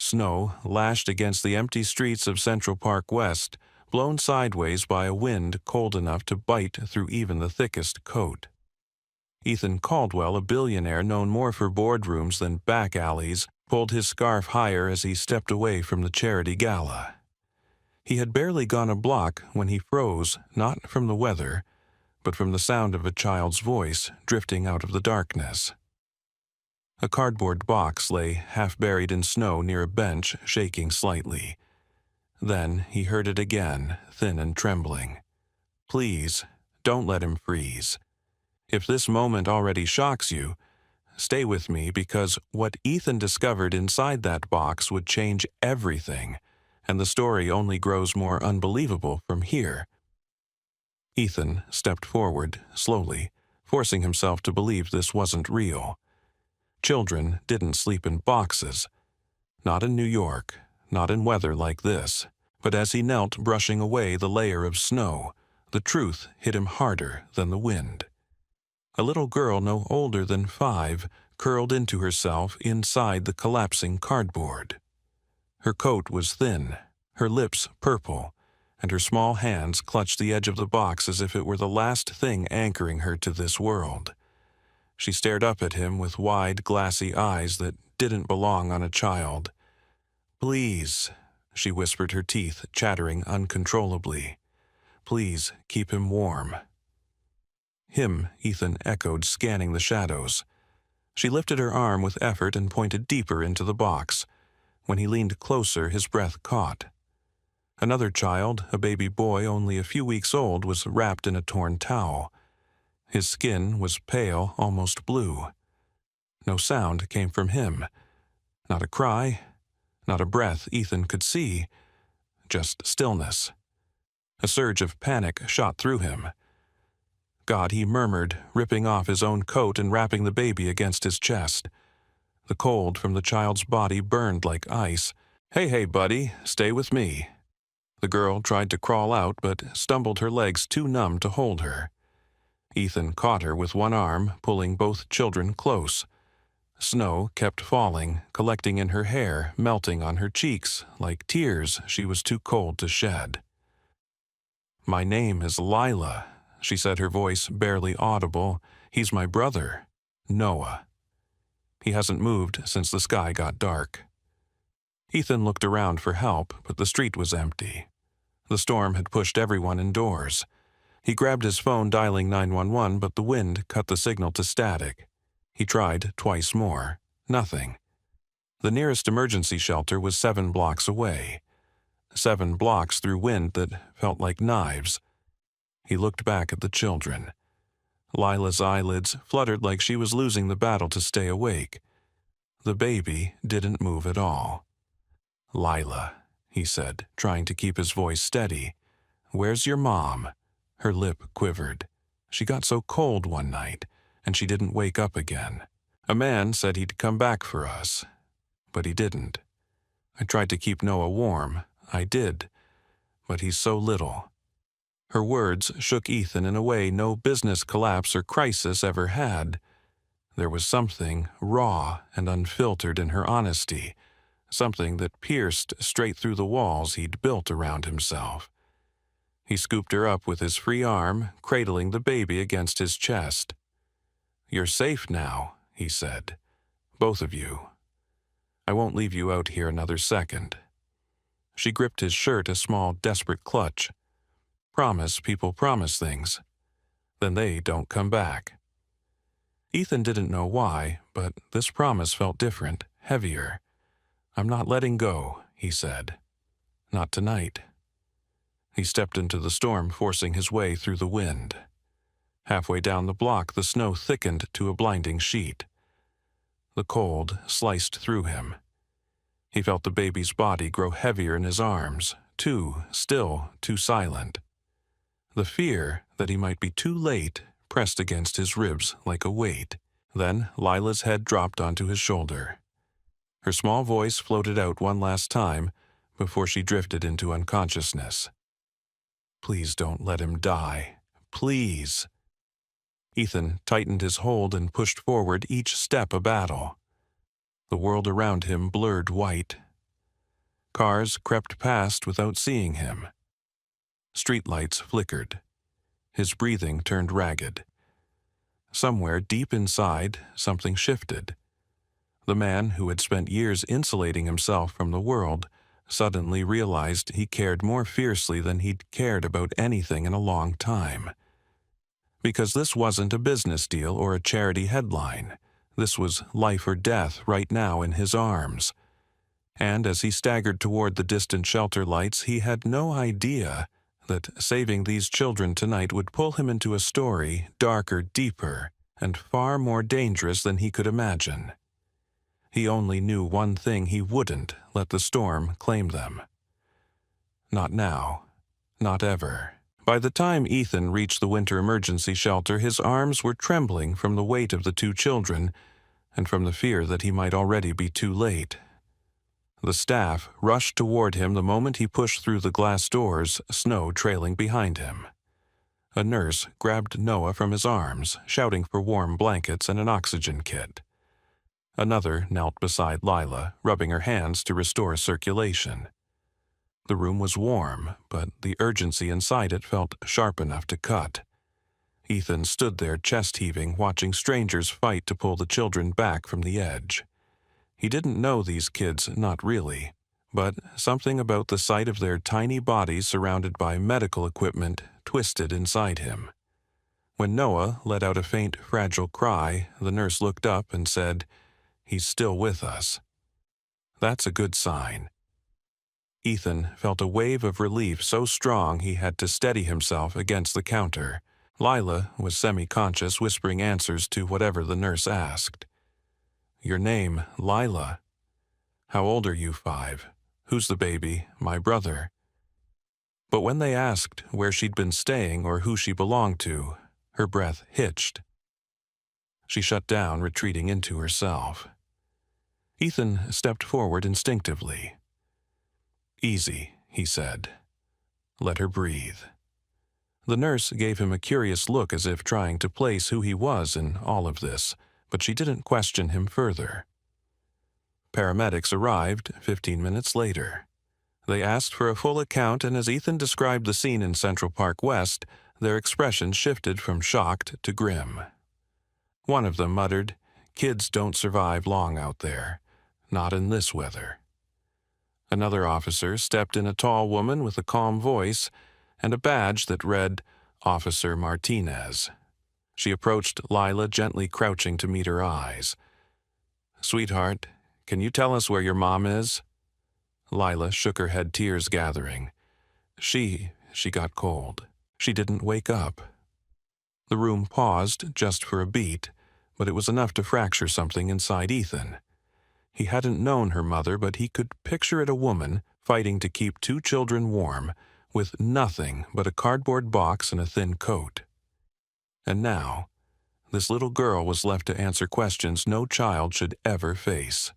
snow lashed against the empty streets of Central Park West, blown sideways by a wind cold enough to bite through even the thickest coat. Ethan Caldwell, a billionaire known more for boardrooms than back alleys, pulled his scarf higher as he stepped away from the charity gala. He had barely gone a block when he froze, not from the weather, but from the sound of a child's voice drifting out of the darkness. A cardboard box lay half-buried in snow near a bench, shaking slightly. Then he heard it again, thin and trembling. "Please, don't let him freeze. If this moment already shocks you, stay with me, because what Ethan discovered inside that box would change everything, and the story only grows more unbelievable from here." Ethan stepped forward, slowly, forcing himself to believe this wasn't real. Children didn't sleep in boxes. Not in New York, not in weather like this. But as he knelt, brushing away the layer of snow, the truth hit him harder than the wind. A little girl no older than 5 curled into herself inside the collapsing cardboard. Her coat was thin, her lips purple, and her small hands clutched the edge of the box as if it were the last thing anchoring her to this world. She stared up at him with wide, glassy eyes that didn't belong on a child. "Please," she whispered, her teeth chattering uncontrollably. "Please keep him warm." "Him," Ethan echoed, scanning the shadows. She lifted her arm with effort and pointed deeper into the box. When he leaned closer, his breath caught. Another child, a baby boy only a few weeks old, was wrapped in a torn towel. His skin was pale, almost blue. No sound came from him. Not a cry, not a breath Ethan could see. Just stillness. A surge of panic shot through him. "God," he murmured, ripping off his own coat and wrapping the baby against his chest. The cold from the child's body burned like ice. Hey, buddy, stay with me." The girl tried to crawl out, but stumbled, her legs too numb to hold her. Ethan caught her with one arm, pulling both children close. Snow kept falling, collecting in her hair, melting on her cheeks, like tears she was too cold to shed. "My name is Lila," she said, her voice barely audible. "He's my brother, Noah. He hasn't moved since the sky got dark." Ethan looked around for help, but the street was empty. The storm had pushed everyone indoors. He grabbed his phone, dialing 911, but the wind cut the signal to static. He tried twice more. Nothing. The nearest emergency shelter was 7 blocks away. 7 blocks through wind that felt like knives. He looked back at the children. Lila's eyelids fluttered like she was losing the battle to stay awake. The baby didn't move at all. "Lila," he said, trying to keep his voice steady. "Where's your mom?" Her lip quivered. "She got so cold one night, and she didn't wake up again. A man said he'd come back for us, but he didn't. I tried to keep Noah warm. I did, but he's so little." Her words shook Ethan in a way no business collapse or crisis ever had. There was something raw and unfiltered in her honesty, something that pierced straight through the walls he'd built around himself. He scooped her up with his free arm, cradling the baby against his chest. "You're safe now," he said. "Both of you. I won't leave you out here another second." She gripped his shirt, a small, desperate clutch. People promise things. Then they don't come back. Ethan didn't know why, but this promise felt different, heavier. "I'm not letting go," he said. "Not tonight." He stepped into the storm, forcing his way through the wind. Halfway down the block, the snow thickened to a blinding sheet. The cold sliced through him. He felt the baby's body grow heavier in his arms, too still, too silent. The fear that he might be too late pressed against his ribs like a weight. Then Lila's head dropped onto his shoulder. Her small voice floated out one last time before she drifted into unconsciousness. "Please don't let him die. Please." Ethan tightened his hold and pushed forward, each step a battle. The world around him blurred white. Cars crept past without seeing him. Streetlights flickered. His breathing turned ragged. Somewhere deep inside, something shifted. The man who had spent years insulating himself from the world suddenly realized he cared more fiercely than he'd cared about anything in a long time. Because this wasn't a business deal or a charity headline. This was life or death right now in his arms. And as he staggered toward the distant shelter lights, he had no idea that saving these children tonight would pull him into a story darker, deeper, and far more dangerous than he could imagine. He only knew one thing: he wouldn't let the storm claim them. Not now. Not ever. By the time Ethan reached the winter emergency shelter, his arms were trembling from the weight of the two children and from the fear that he might already be too late. The staff rushed toward him the moment he pushed through the glass doors, snow trailing behind him. A nurse grabbed Noah from his arms, shouting for warm blankets and an oxygen kit. Another knelt beside Lila, rubbing her hands to restore circulation. The room was warm, but the urgency inside it felt sharp enough to cut. Ethan stood there chest-heaving, watching strangers fight to pull the children back from the edge. He didn't know these kids, not really, but something about the sight of their tiny bodies surrounded by medical equipment twisted inside him. When Noah let out a faint, fragile cry, the nurse looked up and said, "He's still with us." That's a good sign. Ethan felt a wave of relief so strong he had to steady himself against the counter. Lila was semi-conscious, whispering answers to whatever the nurse asked. "Your name, Lila. How old are you? 5. Who's the baby? My brother." But when they asked where she'd been staying or who she belonged to, her breath hitched. She shut down, retreating into herself. Ethan stepped forward instinctively. "Easy," he said. "Let her breathe." The nurse gave him a curious look as if trying to place who he was in all of this, but she didn't question him further. Paramedics arrived 15 minutes later. They asked for a full account, and as Ethan described the scene in Central Park West, their expressions shifted from shocked to grim. One of them muttered, "Kids don't survive long out there, not in this weather." Another officer stepped in, a tall woman with a calm voice and a badge that read, "Officer Martinez." She approached Lila, gently crouching to meet her eyes. "Sweetheart, can you tell us where your mom is?" Lila shook her head, tears gathering. She got cold. She didn't wake up. The room paused just for a beat, but it was enough to fracture something inside Ethan. He hadn't known her mother, but he could picture it: a woman fighting to keep two children warm, with nothing but a cardboard box and a thin coat. And now, this little girl was left to answer questions no child should ever face.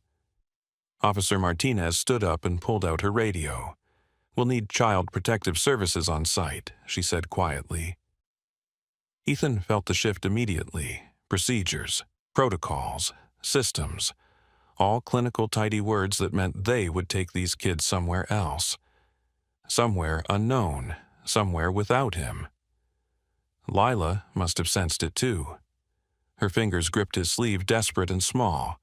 Officer Martinez stood up and pulled out her radio. "We'll need Child Protective Services on site," she said quietly. Ethan felt the shift immediately. Procedures, protocols, systems, all clinical tidy words that meant they would take these kids somewhere else. Somewhere unknown, somewhere without him. Lila must have sensed it too. Her fingers gripped his sleeve, desperate and small.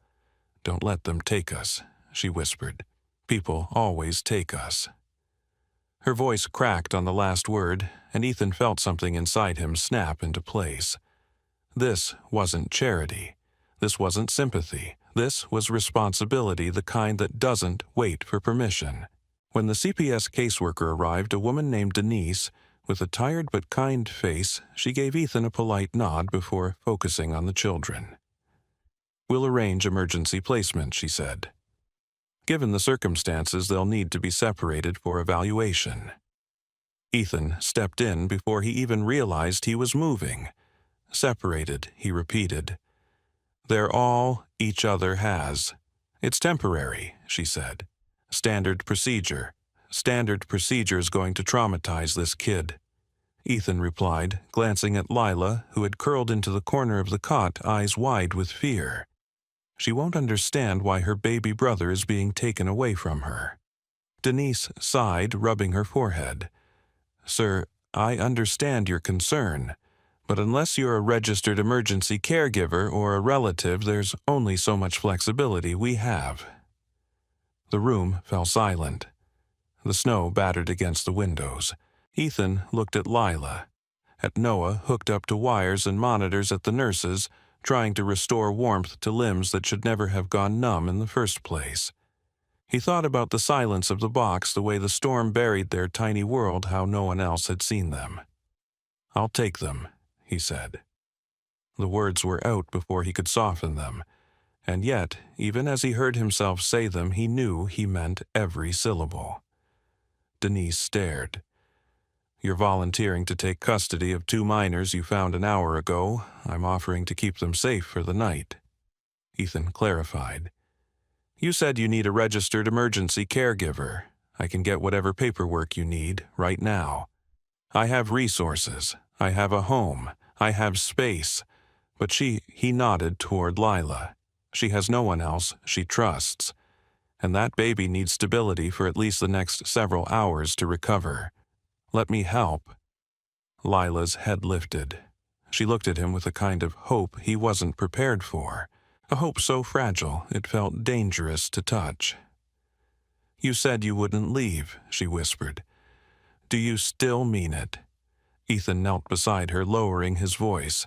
"Don't let them take us," she whispered. "People always take us." Her voice cracked on the last word, and Ethan felt something inside him snap into place. This wasn't charity. This wasn't sympathy. This was responsibility, the kind that doesn't wait for permission. When the CPS caseworker arrived, a woman named Denise, with a tired but kind face, she gave Ethan a polite nod before focusing on the children. "We'll arrange emergency placement," she said. "Given the circumstances, they'll need to be separated for evaluation." Ethan stepped in before he even realized he was moving. "Separated," he repeated. "They're all each other has. It's temporary," she said. "Standard procedure. Standard procedure's going to traumatize this kid." Ethan replied, glancing at Lila, who had curled into the corner of the cot, eyes wide with fear. She won't understand why her baby brother is being taken away from her. Denise sighed, rubbing her forehead. "Sir, I understand your concern, but unless you're a registered emergency caregiver or a relative, there's only so much flexibility we have." The room fell silent. The snow battered against the windows. Ethan looked at Lila, at Noah hooked up to wires and monitors at the nurses, trying to restore warmth to limbs that should never have gone numb in the first place. He thought about the silence of the box, the way the storm buried their tiny world, how no one else had seen them. "I'll take them," he said. The words were out before he could soften them, and yet, even as he heard himself say them, he knew he meant every syllable. Denise stared. "You're volunteering to take custody of 2 minors you found an hour ago. I'm offering to keep them safe for the night." Ethan clarified. "You said you need a registered emergency caregiver. I can get whatever paperwork you need right now. I have resources. I have a home. I have space." But he nodded toward Lila. "She has no one else she trusts. And that baby needs stability for at least the next several hours to recover. Let me help." Lila's head lifted. She looked at him with a kind of hope he wasn't prepared for, a hope so fragile it felt dangerous to touch. "You said you wouldn't leave," she whispered. "Do you still mean it?" Ethan knelt beside her, lowering his voice.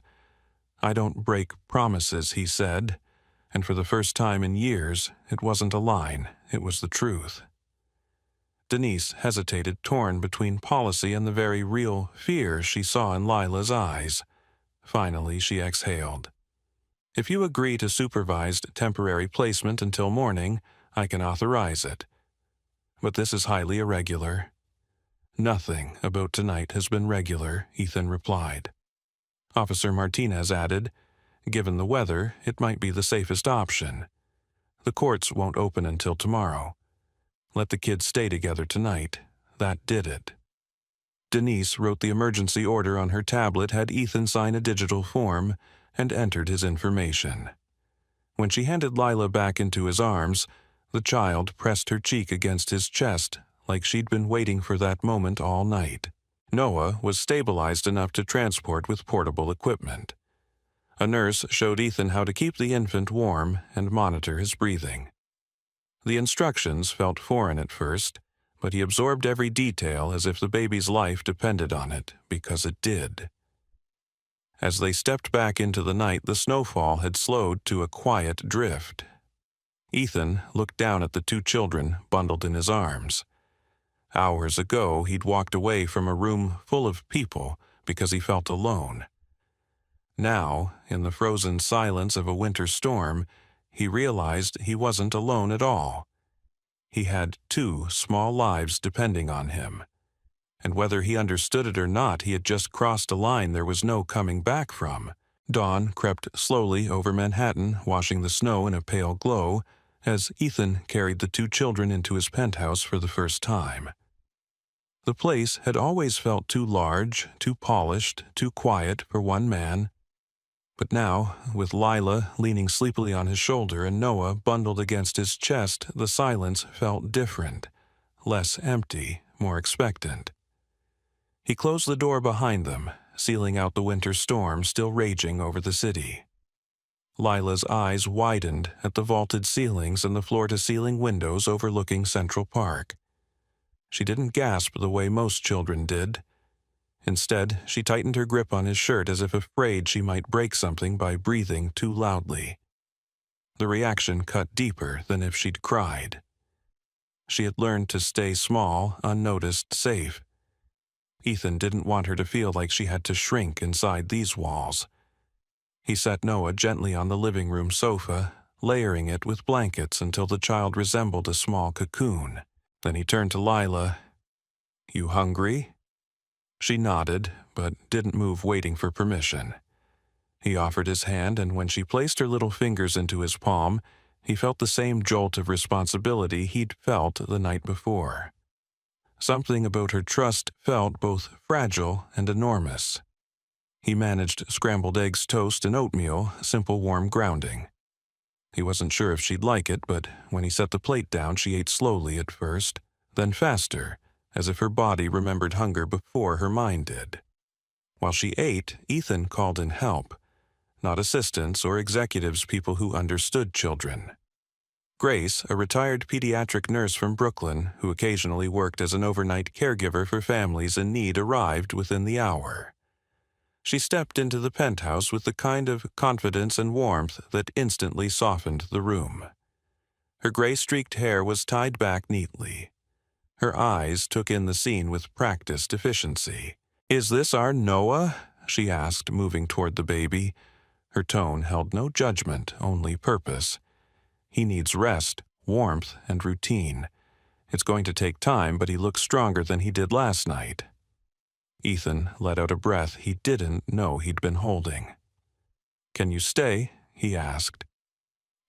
"I don't break promises," he said, and for the first time in years, it wasn't a line, it was the truth. Denise hesitated, torn between policy and the very real fear she saw in Lila's eyes. Finally, she exhaled. "If you agree to supervised temporary placement until morning, I can authorize it. But this is highly irregular." "Nothing about tonight has been regular," Ethan replied. Officer Martinez added, "Given the weather, it might be the safest option. The courts won't open until tomorrow. Let the kids stay together tonight. That did it." Denise wrote the emergency order on her tablet, had Ethan sign a digital form, and entered his information. When she handed Lila back into his arms, the child pressed her cheek against his chest like she'd been waiting for that moment all night. Noah was stabilized enough to transport with portable equipment. A nurse showed Ethan how to keep the infant warm and monitor his breathing. The instructions felt foreign at first, but he absorbed every detail as if the baby's life depended on it, because it did. As they stepped back into the night, the snowfall had slowed to a quiet drift. Ethan looked down at the 2 children bundled in his arms. Hours ago, he'd walked away from a room full of people because he felt alone. Now, in the frozen silence of a winter storm, he realized he wasn't alone at all. He had 2 small lives depending on him. And whether he understood it or not, he had just crossed a line there was no coming back from. Dawn crept slowly over Manhattan, washing the snow in a pale glow, as Ethan carried the 2 children into his penthouse for the first time. The place had always felt too large, too polished, too quiet for one man. But now, with Lila leaning sleepily on his shoulder and Noah bundled against his chest, the silence felt different, less empty, more expectant. He closed the door behind them, sealing out the winter storm still raging over the city. Lila's eyes widened at the vaulted ceilings and the floor-to-ceiling windows overlooking Central Park. She didn't gasp the way most children did. Instead, she tightened her grip on his shirt as if afraid she might break something by breathing too loudly. The reaction cut deeper than if she'd cried. She had learned to stay small, unnoticed, safe. Ethan didn't want her to feel like she had to shrink inside these walls. He set Noah gently on the living room sofa, layering it with blankets until the child resembled a small cocoon. Then he turned to Lila. "You hungry?" She nodded, but didn't move, waiting for permission. He offered his hand, and when she placed her little fingers into his palm, he felt the same jolt of responsibility he'd felt the night before. Something about her trust felt both fragile and enormous. He managed scrambled eggs, toast, and oatmeal, simple warm grounding. He wasn't sure if she'd like it, but when he set the plate down, she ate slowly at first, then faster, as if her body remembered hunger before her mind did. While she ate, Ethan called in help, not assistants or executives, people who understood children. Grace, a retired pediatric nurse from Brooklyn who occasionally worked as an overnight caregiver for families in need, arrived within the hour. She stepped into the penthouse with the kind of confidence and warmth that instantly softened the room. Her gray-streaked hair was tied back neatly. Her eyes took in the scene with practiced efficiency. "Is this our Noah?" she asked, moving toward the baby. Her tone held no judgment, only purpose. "He needs rest, warmth, and routine. It's going to take time, but he looks stronger than he did last night." Ethan let out a breath he didn't know he'd been holding. "Can you stay?" he asked.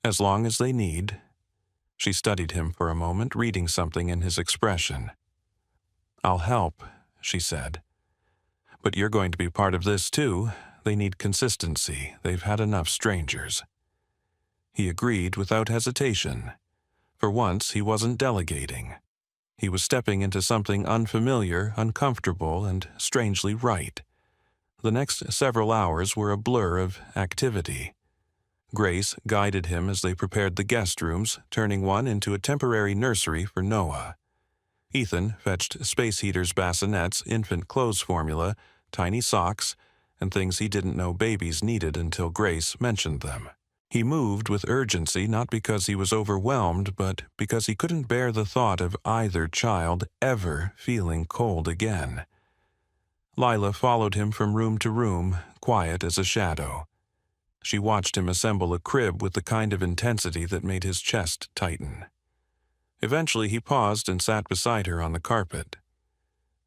"As long as they need." She studied him for a moment, reading something in his expression. "I'll help," she said. "But you're going to be part of this too. They need consistency. They've had enough strangers." He agreed without hesitation. For once, he wasn't delegating. He was stepping into something unfamiliar, uncomfortable, and strangely right. The next several hours were a blur of activity. Grace guided him as they prepared the guest rooms, turning one into a temporary nursery for Noah. Ethan fetched space heaters, bassinets, infant clothes formula, tiny socks, and things he didn't know babies needed until Grace mentioned them. He moved with urgency, not because he was overwhelmed, but because he couldn't bear the thought of either child ever feeling cold again. Lila followed him from room to room, quiet as a shadow. She watched him assemble a crib with the kind of intensity that made his chest tighten. Eventually he paused and sat beside her on the carpet.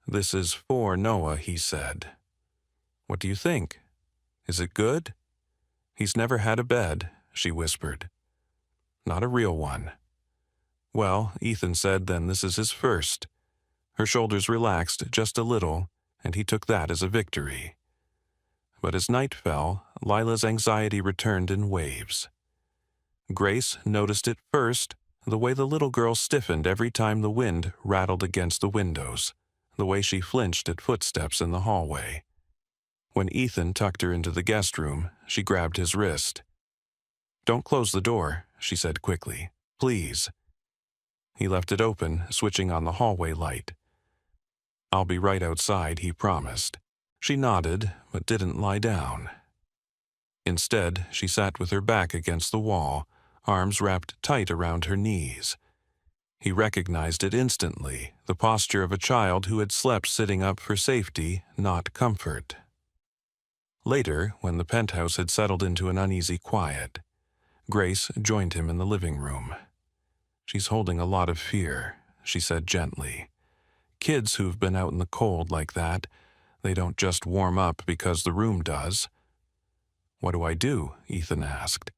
"This is for Noah," he said. "What do you think? Is it good?" "He's never had a bed," she whispered. "Not a real one." "Well," Ethan said, "then this is his first." Her shoulders relaxed just a little, and he took that as a victory. But as night fell, Lila's anxiety returned in waves. Grace noticed it first, the way the little girl stiffened every time the wind rattled against the windows, the way she flinched at footsteps in the hallway. When Ethan tucked her into the guest room, she grabbed his wrist. "Don't close the door," she said quickly. "Please." He left it open, switching on the hallway light. "I'll be right outside," he promised. She nodded, but didn't lie down. Instead, she sat with her back against the wall, arms wrapped tight around her knees. He recognized it instantly, the posture of a child who had slept sitting up for safety, not comfort. Later, when the penthouse had settled into an uneasy quiet, Grace joined him in the living room. "She's holding a lot of fear," she said gently. "Kids who've been out in the cold like that, they don't just warm up because the room does." "What do I do?" Ethan asked.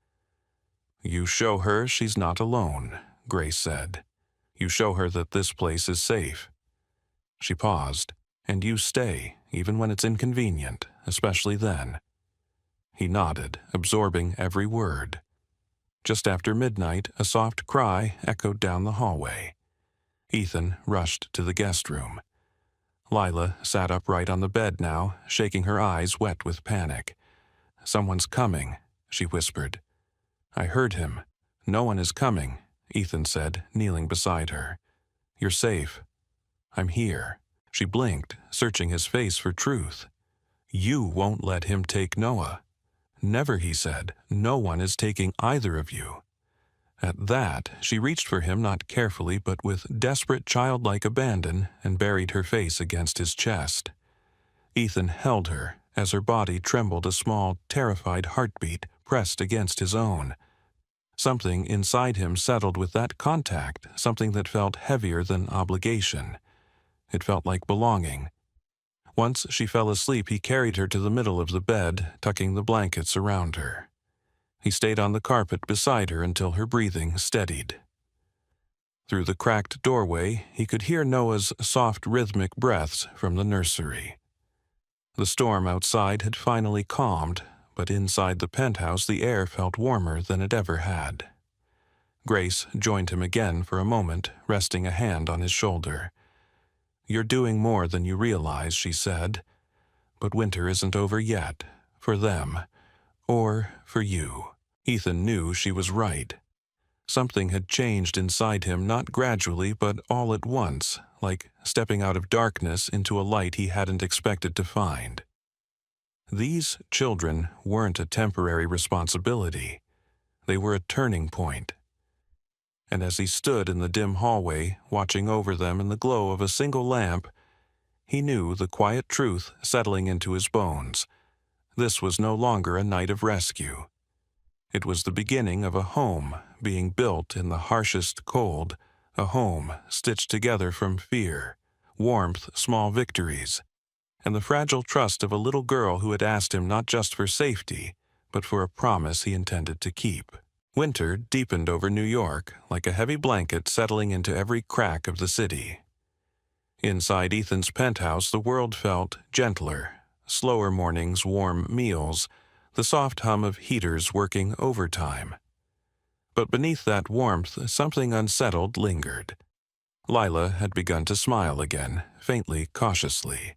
"You show her she's not alone," Grace said. "You show her that this place is safe." She paused. "And you stay, even when it's inconvenient, especially then." He nodded, absorbing every word. Just after midnight, a soft cry echoed down the hallway. Ethan rushed to the guest room. Lila sat upright on the bed now, shaking her eyes wet with panic. "Someone's coming," she whispered. "I heard him. No one is coming," Ethan said, kneeling beside her. "You're safe. I'm here." She blinked, searching his face for truth. "You won't let him take Noah." "Never," he said. "No one is taking either of you." At that, she reached for him not carefully but with desperate childlike abandon and buried her face against his chest. Ethan held her as her body trembled, a small, terrified heartbeat pressed against his own. Something inside him settled with that contact, something that felt heavier than obligation. It felt like belonging. Once she fell asleep, he carried her to the middle of the bed, tucking the blankets around her. He stayed on the carpet beside her until her breathing steadied. Through the cracked doorway, he could hear Noah's soft, rhythmic breaths from the nursery. The storm outside had finally calmed, but inside the penthouse the air felt warmer than it ever had. Grace joined him again for a moment, resting a hand on his shoulder. "You're doing more than you realize," she said. "But winter isn't over yet, for them, or for you." Ethan knew she was right. Something had changed inside him, not gradually, but all at once, like stepping out of darkness into a light he hadn't expected to find. These children weren't a temporary responsibility. They were a turning point. And as he stood in the dim hallway, watching over them in the glow of a single lamp, he knew the quiet truth settling into his bones. This was no longer a night of rescue. It was the beginning of a home being built in the harshest cold, a home stitched together from fear, warmth, small victories, and the fragile trust of a little girl who had asked him not just for safety, but for a promise he intended to keep. Winter deepened over New York, like a heavy blanket settling into every crack of the city. Inside Ethan's penthouse, the world felt gentler. Slower mornings, warm meals, the soft hum of heaters working overtime. But beneath that warmth, something unsettled lingered. Lila had begun to smile again, faintly, cautiously.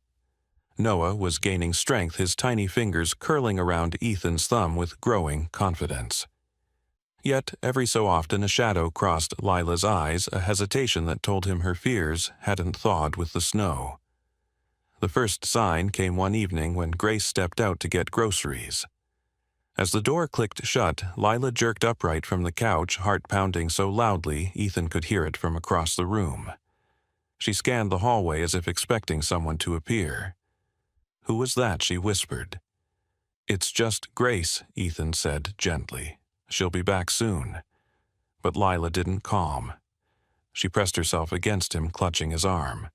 Noah was gaining strength, his tiny fingers curling around Ethan's thumb with growing confidence. Yet, every so often a shadow crossed Lila's eyes, a hesitation that told him her fears hadn't thawed with the snow. The first sign came one evening when Grace stepped out to get groceries. As the door clicked shut, Lila jerked upright from the couch, heart pounding so loudly Ethan could hear it from across the room. She scanned the hallway as if expecting someone to appear. "Who was that?" she whispered. "It's just Grace," Ethan said gently. "She'll be back soon." But Lila didn't calm. She pressed herself against him, clutching his arm.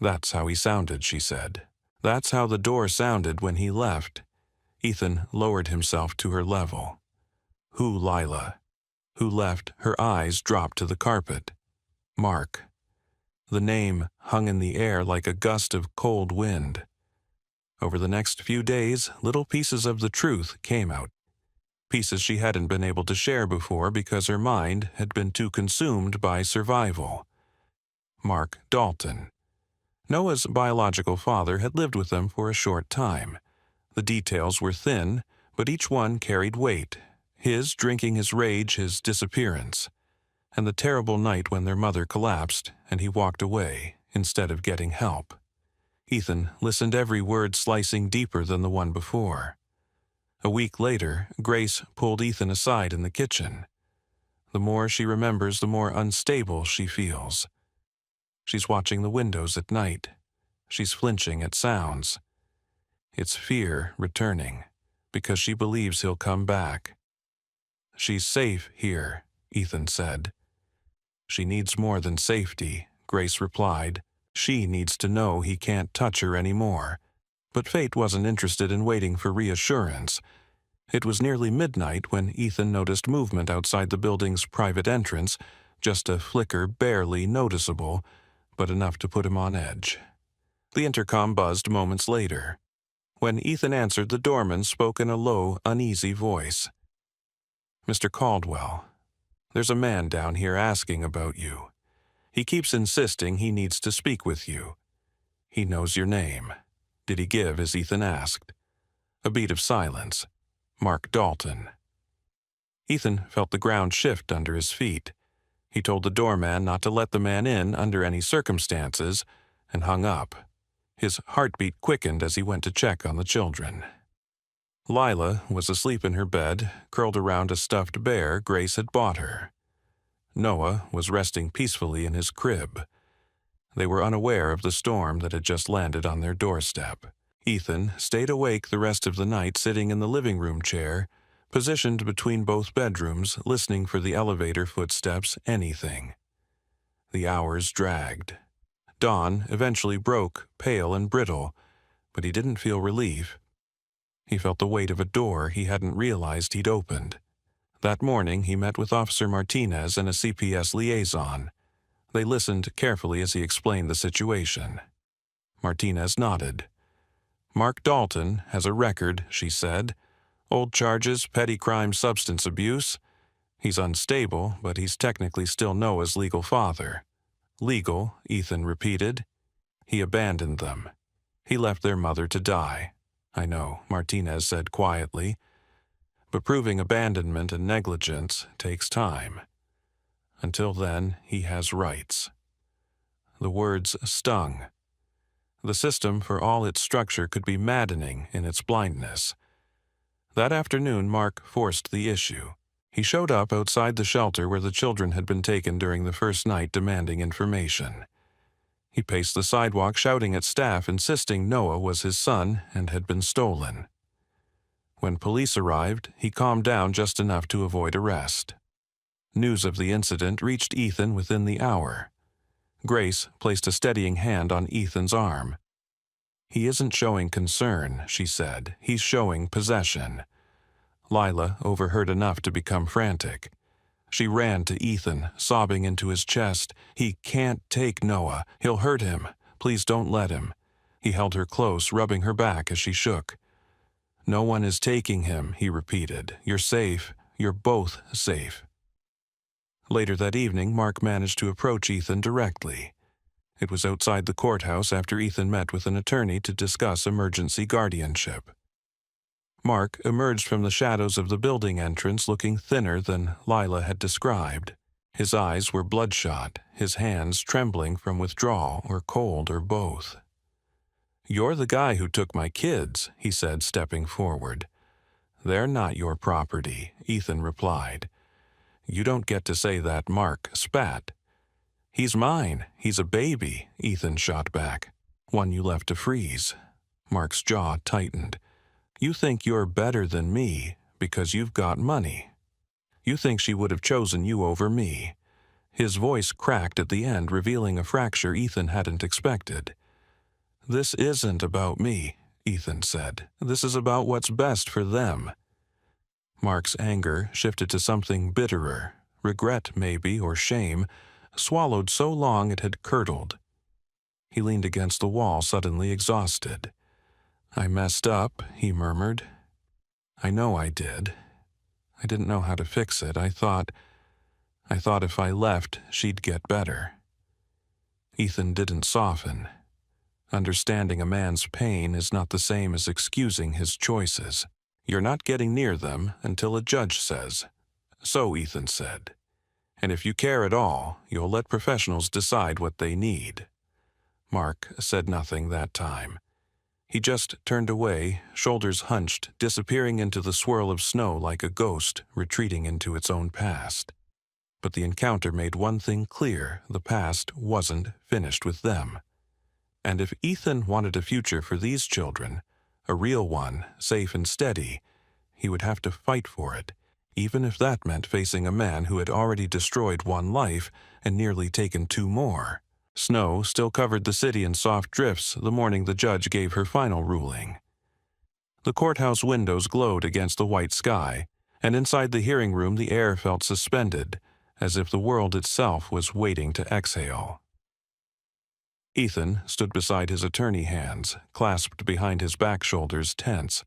"That's how he sounded," she said. "That's how the door sounded when he left." Ethan lowered himself to her level. "Who, Lila?" "Who left?" Her eyes dropped to the carpet. "Mark." The name hung in the air like a gust of cold wind. Over the next few days, little pieces of the truth came out. Pieces she hadn't been able to share before because her mind had been too consumed by survival. Mark Dalton. Noah's biological father had lived with them for a short time. The details were thin, but each one carried weight. His drinking his rage, his disappearance, and the terrible night when their mother collapsed and he walked away instead of getting help. Ethan listened, every word slicing deeper than the one before. A week later, Grace pulled Ethan aside in the kitchen. The more she remembers, the more unstable she feels. She's watching the windows at night. She's flinching at sounds. It's fear returning, because she believes he'll come back. "She's safe here," Ethan said. "She needs more than safety," Grace replied. "She needs to know he can't touch her anymore." But fate wasn't interested in waiting for reassurance. It was nearly midnight when Ethan noticed movement outside the building's private entrance, just a flicker barely noticeable, but enough to put him on edge. The intercom buzzed moments later. When Ethan answered, the doorman spoke in a low, uneasy voice. "Mr. Caldwell, there's a man down here asking about you. He keeps insisting he needs to speak with you. He knows your name." "Did he give?" as Ethan asked. A beat of silence. "Mark Dalton." Ethan felt the ground shift under his feet. He told the doorman not to let the man in under any circumstances, and hung up. His heartbeat quickened as he went to check on the children. Lila was asleep in her bed, curled around a stuffed bear Grace had bought her. Noah was resting peacefully in his crib. They were unaware of the storm that had just landed on their doorstep. Ethan stayed awake the rest of the night, sitting in the living room chair, positioned between both bedrooms, listening for the elevator footsteps, anything. The hours dragged. Dawn eventually broke, pale and brittle, but he didn't feel relief. He felt the weight of a door he hadn't realized he'd opened. That morning he met with Officer Martinez and a CPS liaison. They listened carefully as he explained the situation. Martinez nodded. "Mark Dalton has a record," she said. "Old charges, petty crime, substance abuse. He's unstable, but he's technically still Noah's legal father. Legal, Ethan repeated. He abandoned them. He left their mother to die. I know, Martinez said quietly. But proving abandonment and negligence takes time. Until then, he has rights. The words stung. The system, for all its structure, could be maddening in its blindness. That afternoon, Mark forced the issue. He showed up outside the shelter where the children had been taken during the first night, demanding information. He paced the sidewalk, shouting at staff, insisting Noah was his son and had been stolen. When police arrived, he calmed down just enough to avoid arrest. News of the incident reached Ethan within the hour. Grace placed a steadying hand on Ethan's arm. "He isn't showing concern," she said. "He's showing possession." Lila overheard enough to become frantic. She ran to Ethan, sobbing into his chest. "He can't take Noah. He'll hurt him. Please don't let him." He held her close, rubbing her back as she shook. "No one is taking him," he repeated. "You're safe. You're both safe." Later that evening, Mark managed to approach Ethan directly. It was outside the courthouse after Ethan met with an attorney to discuss emergency guardianship. Mark emerged from the shadows of the building entrance looking thinner than Lila had described. His eyes were bloodshot, his hands trembling from withdrawal or cold or both. "You're the guy who took my kids," he said, stepping forward. "They're not your property," Ethan replied. "You don't get to say that," Mark spat. "He's mine. He's a baby," Ethan shot back. "One you left to freeze." Mark's jaw tightened. "You think you're better than me because you've got money. You think she would have chosen you over me." His voice cracked at the end, revealing a fracture Ethan hadn't expected. "This isn't about me," Ethan said. "This is about what's best for them." Mark's anger shifted to something bitterer, regret maybe, or shame, swallowed so long it had curdled. He leaned against the wall, suddenly exhausted. "I messed up," he murmured. "I know I did. I didn't know how to fix it. I thought if I left, she'd get better." Ethan didn't soften. Understanding a man's pain is not the same as excusing his choices. "You're not getting near them until a judge says." "So," Ethan said. "And if you care at all, you'll let professionals decide what they need." Mark said nothing that time. He just turned away, shoulders hunched, disappearing into the swirl of snow like a ghost retreating into its own past. But the encounter made one thing clear: the past wasn't finished with them. And if Ethan wanted a future for these children, a real one, safe and steady, he would have to fight for it, even if that meant facing a man who had already destroyed one life and nearly taken two more. Snow still covered the city in soft drifts the morning the judge gave her final ruling. The courthouse windows glowed against the white sky, and inside the hearing room the air felt suspended, as if the world itself was waiting to exhale. Ethan stood beside his attorney, hands clasped behind his back, shoulders tense.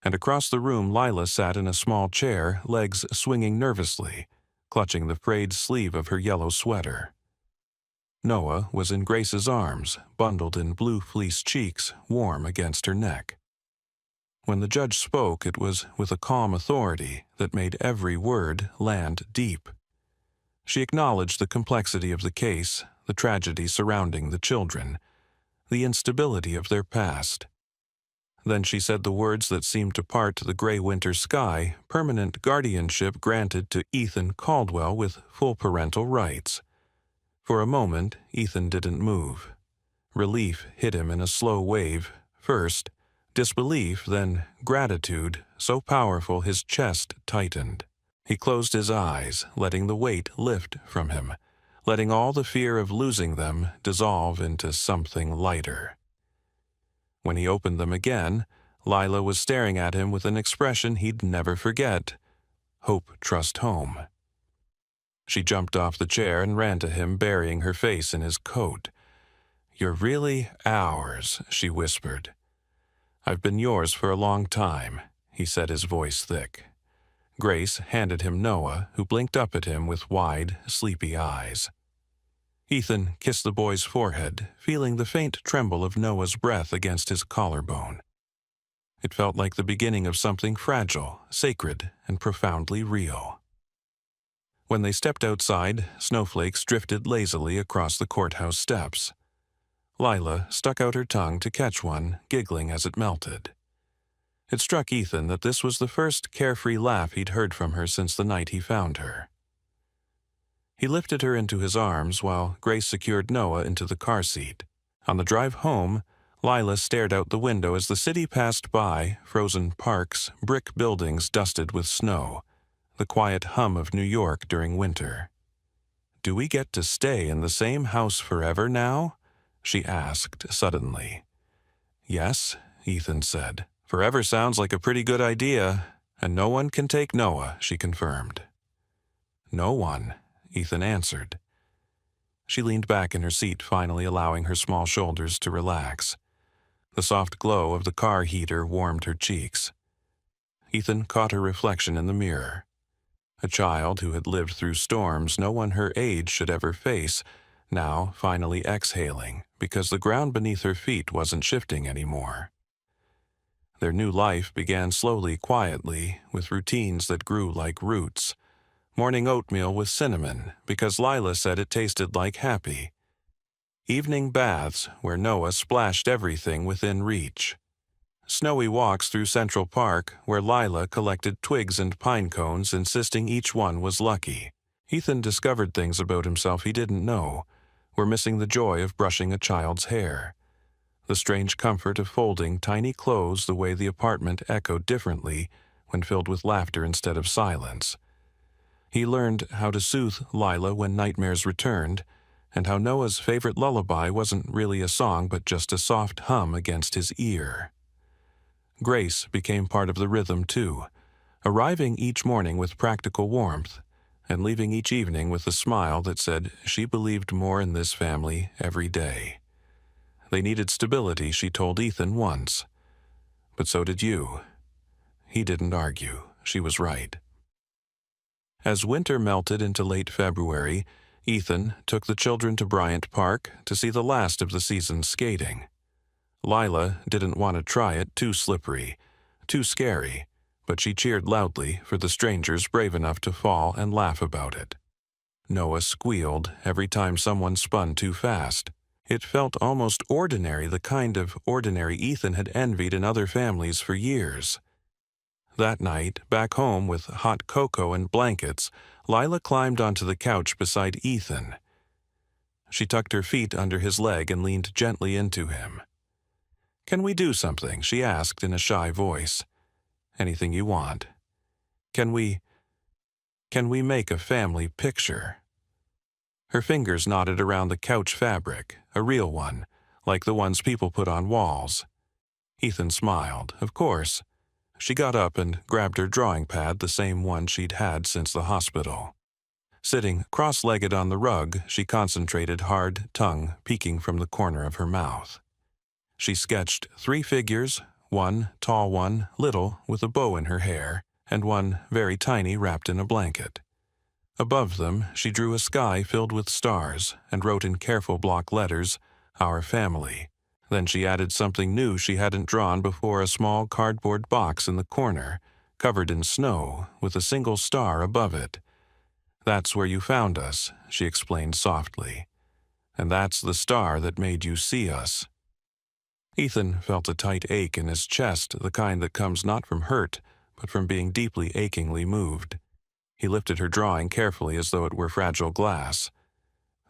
And across the room Lila sat in a small chair, legs swinging nervously, clutching the frayed sleeve of her yellow sweater. Noah was in Grace's arms, bundled in blue fleece cheeks, warm against her neck. When the judge spoke, it was with a calm authority that made every word land deep. She acknowledged the complexity of the case, the tragedy surrounding the children, the instability of their past. Then she said the words that seemed to part the gray winter sky: permanent guardianship granted to Ethan Caldwell with full parental rights. For a moment, Ethan didn't move. Relief hit him in a slow wave. First, disbelief, then gratitude, so powerful his chest tightened. He closed his eyes, letting the weight lift from him, letting all the fear of losing them dissolve into something lighter. When he opened them again, Lila was staring at him with an expression he'd never forget: hope, trust, home. She jumped off the chair and ran to him, burying her face in his coat. "You're really ours," she whispered. "I've been yours for a long time," he said, his voice thick. Grace handed him Noah, who blinked up at him with wide, sleepy eyes. Ethan kissed the boy's forehead, feeling the faint tremble of Noah's breath against his collarbone. It felt like the beginning of something fragile, sacred, and profoundly real. When they stepped outside, snowflakes drifted lazily across the courthouse steps. Lila stuck out her tongue to catch one, giggling as it melted. It struck Ethan that this was the first carefree laugh he'd heard from her since the night he found her. He lifted her into his arms while Grace secured Noah into the car seat. On the drive home, Lila stared out the window as the city passed by, frozen parks, brick buildings dusted with snow, the quiet hum of New York during winter. "Do we get to stay in the same house forever now?" she asked suddenly. "Yes," Ethan said. "Forever sounds like a pretty good idea, and no one can take Noah," she confirmed. "No one," Ethan answered. She leaned back in her seat, finally allowing her small shoulders to relax. The soft glow of the car heater warmed her cheeks. Ethan caught her reflection in the mirror. A child who had lived through storms no one her age should ever face, now finally exhaling because the ground beneath her feet wasn't shifting anymore. Their new life began slowly, quietly, with routines that grew like roots. Morning oatmeal with cinnamon, because Lila said it tasted like happy. Evening baths, where Noah splashed everything within reach. Snowy walks through Central Park, where Lila collected twigs and pine cones, insisting each one was lucky. Ethan discovered things about himself he didn't know, were missing the joy of brushing a child's hair, the strange comfort of folding tiny clothes the way the apartment echoed differently when filled with laughter instead of silence. He learned how to soothe Lila when nightmares returned, and how Noah's favorite lullaby wasn't really a song but just a soft hum against his ear. Grace became part of the rhythm too, arriving each morning with practical warmth, and leaving each evening with a smile that said she believed more in this family every day. They needed stability, she told Ethan once. But so did you. He didn't argue. She was right. As winter melted into late February, Ethan took the children to Bryant Park to see the last of the season's skating. Lila didn't want to try it, too slippery, too scary, but she cheered loudly for the strangers brave enough to fall and laugh about it. Noah squealed every time someone spun too fast. It felt almost ordinary, the kind of ordinary Ethan had envied in other families for years. That night, back home with hot cocoa and blankets, Lila climbed onto the couch beside Ethan. She tucked her feet under his leg and leaned gently into him. "Can we do something?" she asked in a shy voice. "Anything you want. Can we make a family picture?" Her fingers knotted around the couch fabric, a real one, like the ones people put on walls. Ethan smiled. Of course. She got up and grabbed her drawing pad, the same one she'd had since the hospital. Sitting cross-legged on the rug, she concentrated, hard tongue peeking from the corner of her mouth. She sketched 3 figures, one tall, one little with a bow in her hair, and one very tiny wrapped in a blanket. Above them, she drew a sky filled with stars and wrote in careful block letters, "Our family." Then she added something new she hadn't drawn before, a small cardboard box in the corner, covered in snow, with a single star above it. "That's where you found us," she explained softly. "And that's the star that made you see us." Ethan felt a tight ache in his chest, the kind that comes not from hurt, but from being deeply achingly moved. He lifted her drawing carefully as though it were fragile glass.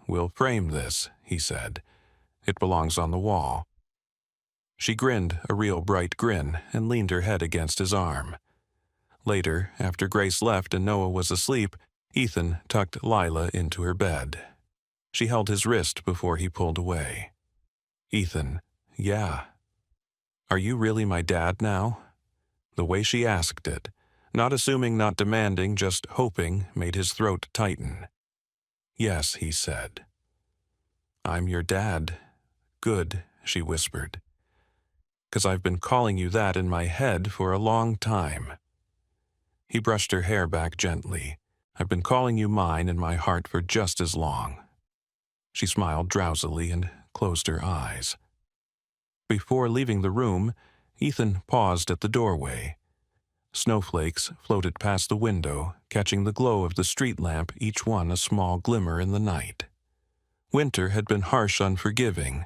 "We'll frame this," he said. "It belongs on the wall." She grinned a real bright grin and leaned her head against his arm. Later, after Grace left and Noah was asleep, Ethan tucked Lila into her bed. She held his wrist before he pulled away. "Ethan, yeah. Are you really my dad now?" The way she asked it, not assuming, not demanding, just hoping, made his throat tighten. "Yes," he said. "I'm your dad. Good," she whispered. "'Cause I've been calling you that in my head for a long time." He brushed her hair back gently. "I've been calling you mine in my heart for just as long." She smiled drowsily and closed her eyes. Before leaving the room, Ethan paused at the doorway. Snowflakes floated past the window, catching the glow of the street lamp, each one a small glimmer in the night. Winter had been harsh, unforgiving,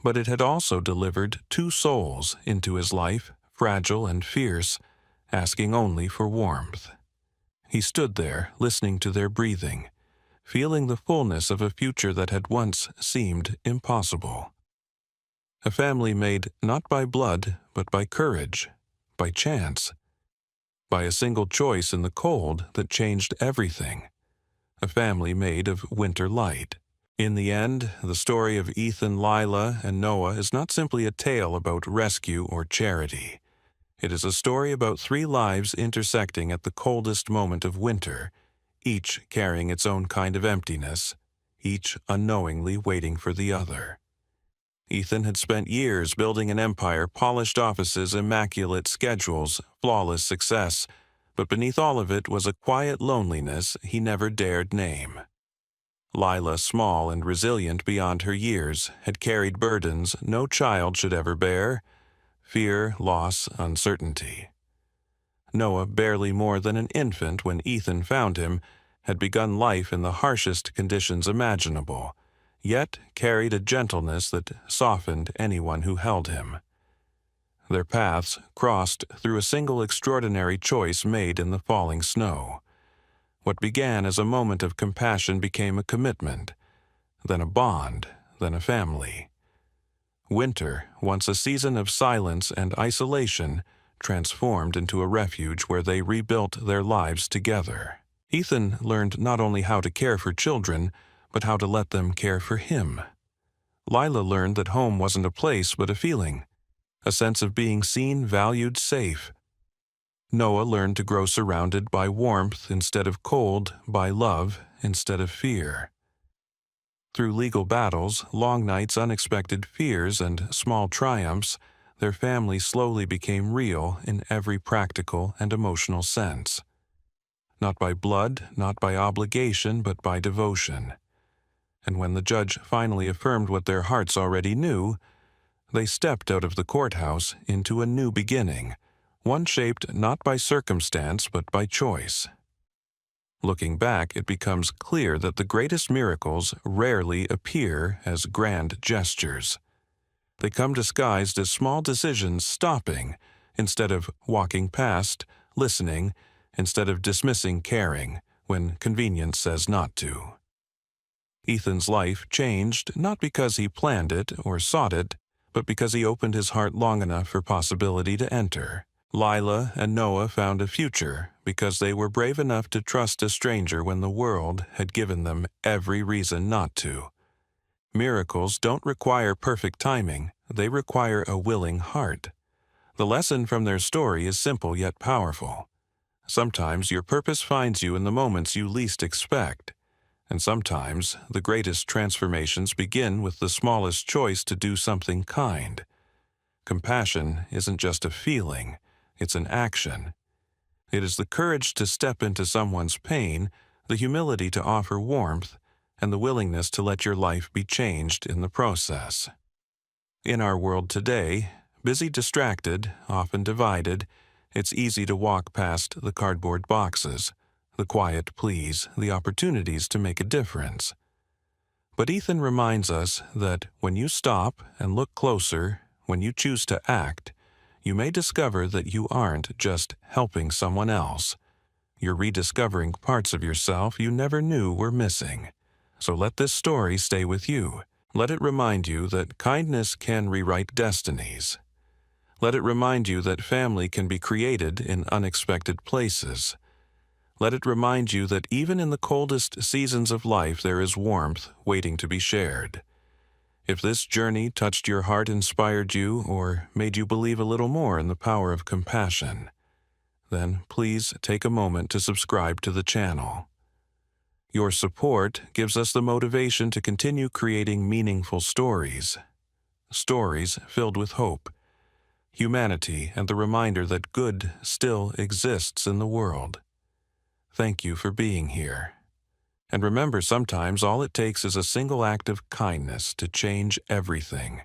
but it had also delivered two souls into his life, fragile and fierce, asking only for warmth. He stood there, listening to their breathing, feeling the fullness of a future that had once seemed impossible. A family made not by blood, but by courage, by chance, by a single choice in the cold that changed everything. A family made of winter light. In the end, the story of Ethan, Lila, and Noah is not simply a tale about rescue or charity. It is a story about three lives intersecting at the coldest moment of winter, each carrying its own kind of emptiness, each unknowingly waiting for the other. Ethan had spent years building an empire, polished offices, immaculate schedules, flawless success, but beneath all of it was a quiet loneliness he never dared name. Lila, small and resilient beyond her years, had carried burdens no child should ever bear: fear, loss, uncertainty. Noah, barely more than an infant when Ethan found him, had begun life in the harshest conditions imaginable, yet carried a gentleness that softened anyone who held him. Their paths crossed through a single extraordinary choice made in the falling snow. What began as a moment of compassion became a commitment, then a bond, then a family. Winter, once a season of silence and isolation, transformed into a refuge where they rebuilt their lives together. Ethan learned not only how to care for children, but how to let them care for him. Lila learned that home wasn't a place but a feeling, a sense of being seen, valued, safe. Noah learned to grow surrounded by warmth instead of cold, by love instead of fear. Through legal battles, long nights, unexpected fears, and small triumphs, their family slowly became real in every practical and emotional sense. Not by blood, not by obligation, but by devotion. And when the judge finally affirmed what their hearts already knew, they stepped out of the courthouse into a new beginning, one shaped not by circumstance but by choice. Looking back, it becomes clear that the greatest miracles rarely appear as grand gestures. They come disguised as small decisions, stopping instead of walking past, listening instead of dismissing, caring when convenience says not to. Ethan's life changed not because he planned it or sought it, but because he opened his heart long enough for possibility to enter. Lila and Noah found a future because they were brave enough to trust a stranger when the world had given them every reason not to. Miracles don't require perfect timing, they require a willing heart. The lesson from their story is simple yet powerful. Sometimes your purpose finds you in the moments you least expect, and sometimes the greatest transformations begin with the smallest choice to do something kind. Compassion isn't just a feeling, it's an action. It is the courage to step into someone's pain, the humility to offer warmth, and the willingness to let your life be changed in the process. In our world today, busy, distracted, often divided, it's easy to walk past the cardboard boxes, the quiet pleas, the opportunities to make a difference. But Ethan reminds us that when you stop and look closer, when you choose to act, you may discover that you aren't just helping someone else. You're rediscovering parts of yourself you never knew were missing. So let this story stay with you. Let it remind you that kindness can rewrite destinies. Let it remind you that family can be created in unexpected places. Let it remind you that even in the coldest seasons of life there is warmth waiting to be shared. If this journey touched your heart, inspired you, or made you believe a little more in the power of compassion, then please take a moment to subscribe to the channel. Your support gives us the motivation to continue creating meaningful stories. Stories filled with hope. humanity, and the reminder that good still exists in the world. Thank you for being here. And remember, sometimes all it takes is a single act of kindness to change everything.